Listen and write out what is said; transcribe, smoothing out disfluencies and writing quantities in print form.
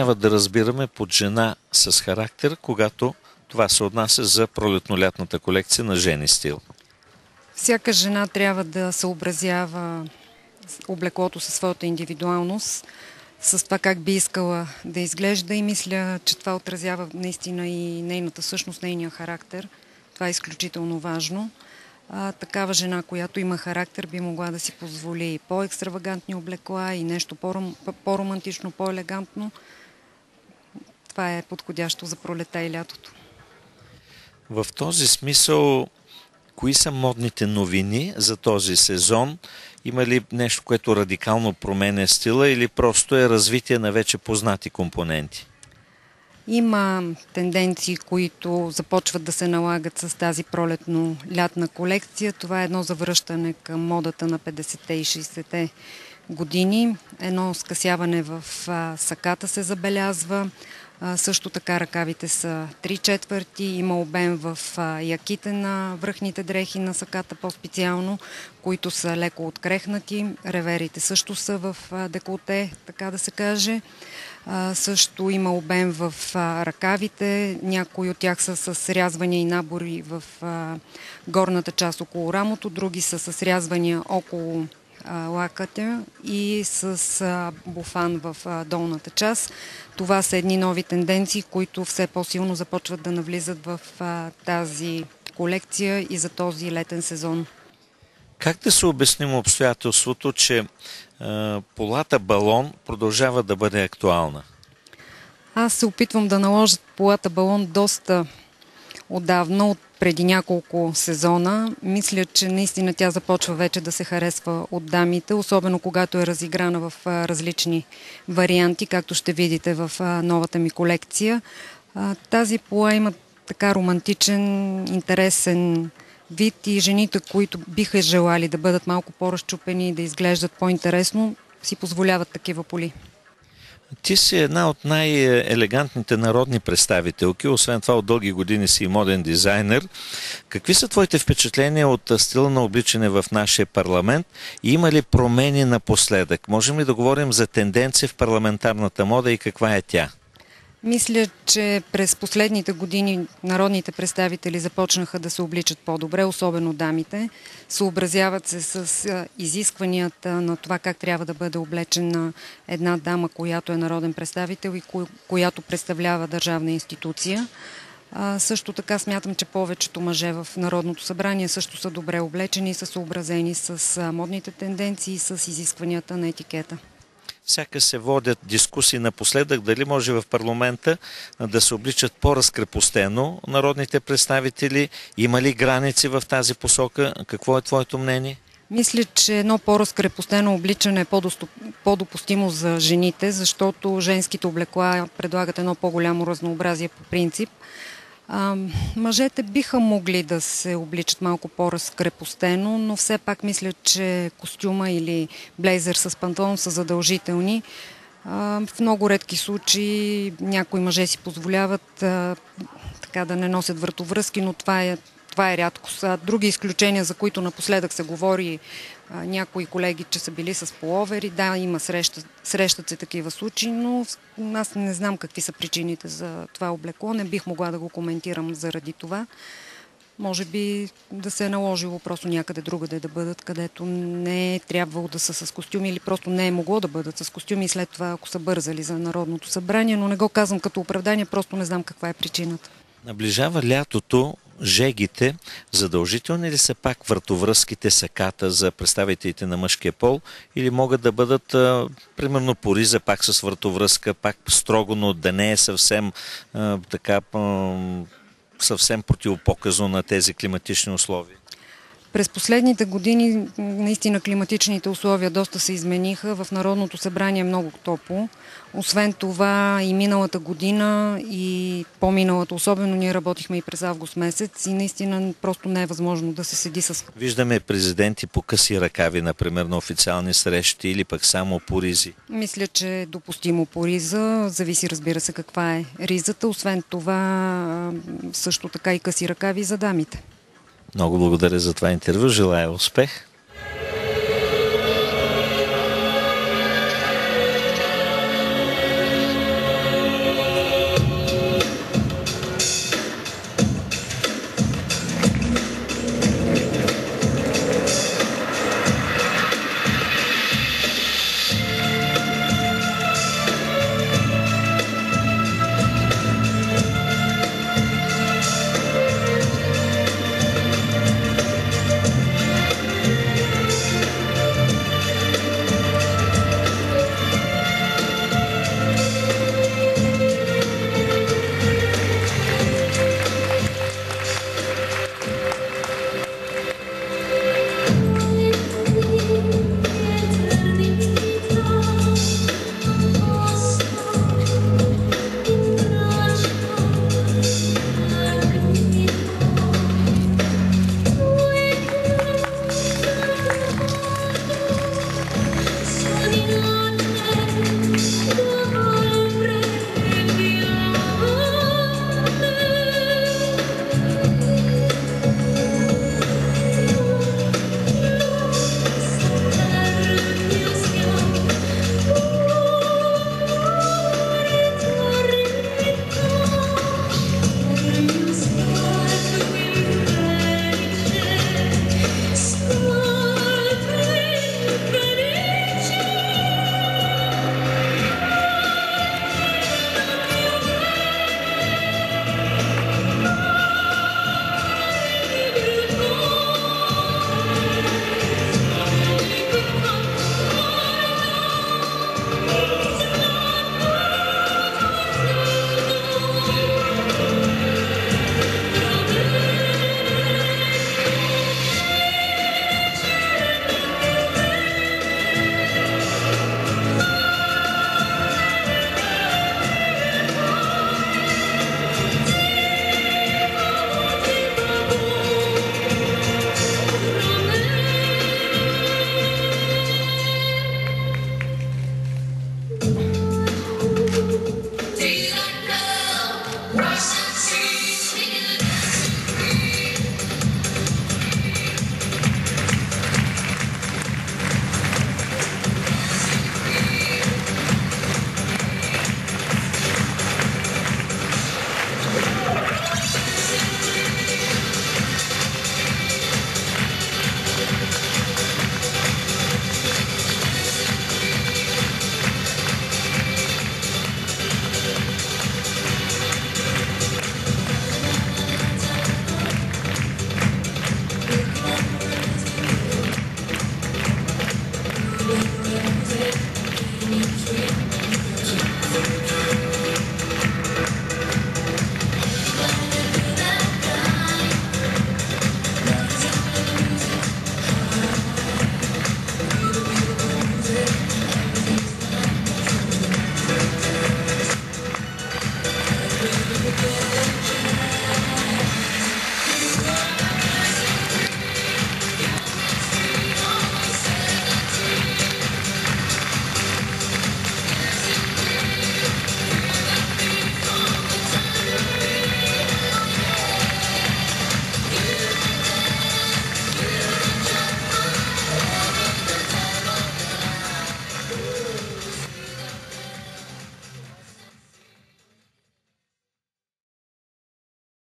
трябва да разбираме под жена с характер, когато това се отнася за пролетно-лятната колекция на Жени Стил? Всяка жена трябва да съобразява облеклото със своята индивидуалност, с това как би искала да изглежда, и мисля, че това отразява наистина и нейната същност, нейния характер. Това е изключително важно. Такава жена, която има характер, би могла да си позволи и по-екстравагантни облекла, и нещо по-романтично, по-елегантно. Това е подходящо за пролета и лятото. В този смисъл, кои са модните новини за този сезон? Има ли нещо, което радикално променя стила, или просто е развитие на вече познати компоненти? Има тенденции, които започват да се налагат с тази пролетно-лятна колекция. Това е едно завръщане към модата на 50-те и 60-те години. Едно скъсяване в саката се забелязва. Също така ръкавите са 3/4, има обем в яките на връхните дрехи на саката по-специално, които са леко открехнати. Реверите също са в деколте, така да се каже. Също има обем в ръкавите, някои от тях са с срязвания и набори в горната част около рамото, други са с срязвания около лакътя и с буфан в долната част. Това са едни нови тенденции, които все по-силно започват да навлизат в тази колекция и за този летен сезон. Как да се обясним обстоятелството, че полата балон продължава да бъде актуална? Аз се опитвам да наложа полата балон доста отдавна, от преди няколко сезона. Мисля, че наистина тя започва вече да се харесва от дамите, особено когато е разиграна в различни варианти, както ще видите в новата ми колекция. Тази пола има така романтичен, интересен вид и жените, които биха желали да бъдат малко по-разчупени и да изглеждат по-интересно, си позволяват такива поли. Ти си една от най-елегантните народни представителки, освен това от дълги години си и моден дизайнер. Какви са твоите впечатления от стила на обличане в нашия парламент и има ли промени напоследък? Можем ли да говорим за тенденция в парламентарната мода и каква е тя? Мисля, че през последните години народните представители започнаха да се обличат по-добре, особено дамите. Съобразяват се с изискванията на това как трябва да бъде облечена една дама, която е народен представител и която представлява държавна институция. Също така смятам, че повечето мъже в Народното събрание също са добре облечени и са съобразени с модните тенденции и с изискванията на етикета. Сяка се водят дискусии напоследък, дали може в парламента да се обличат по-разкрепостено народните представители. Има ли граници в тази посока? Какво е твоето мнение? Мисля, че едно по-разкрепостено обличане е по-допустимо за жените, защото женските облекла предлагат едно по-голямо разнообразие по принцип. Мъжете биха могли да се обличат малко по-разкрепостено, но все пак мисля, че костюма или блейзър с панталон са задължителни. В много редки случаи някои мъже си позволяват така да не носят вратовръзки, но това е рядкост. Други изключения, за които напоследък се говори някои колеги, че са били с половери. Да, има срещат се такива случаи, но аз не знам какви са причините за това облекло. Не бих могла да го коментирам заради това. Може би да се е наложило просто някъде другаде да бъдат, където не е трябвало да са с костюми или просто не е могло да бъдат с костюми и след това, ако са бързали за Народното събрание, но не го казвам като оправдание, просто не знам каква е причината. Наближава лятото. Жегите, задължителни ли са пак вратовръзките, саката за представителите на мъжкия пол или могат да бъдат примерно по риза пак с вратовръзка, пак строго, но да не е съвсем съвсем противопоказно на тези климатични условия? През последните години наистина климатичните условия доста се измениха. В Народното събрание е много топло. Освен това и миналата година и по-миналата, особено ние работихме и през август месец и наистина просто не е възможно да се седи с... Виждаме президенти по къси ръкави, например, на официални срещи или пък само по ризи. Мисля, че е допустимо по риза. Зависи, разбира се, каква е ризата. Освен това също така и къси ръкави за дамите. Много благодаря за това интервю. Желая успех!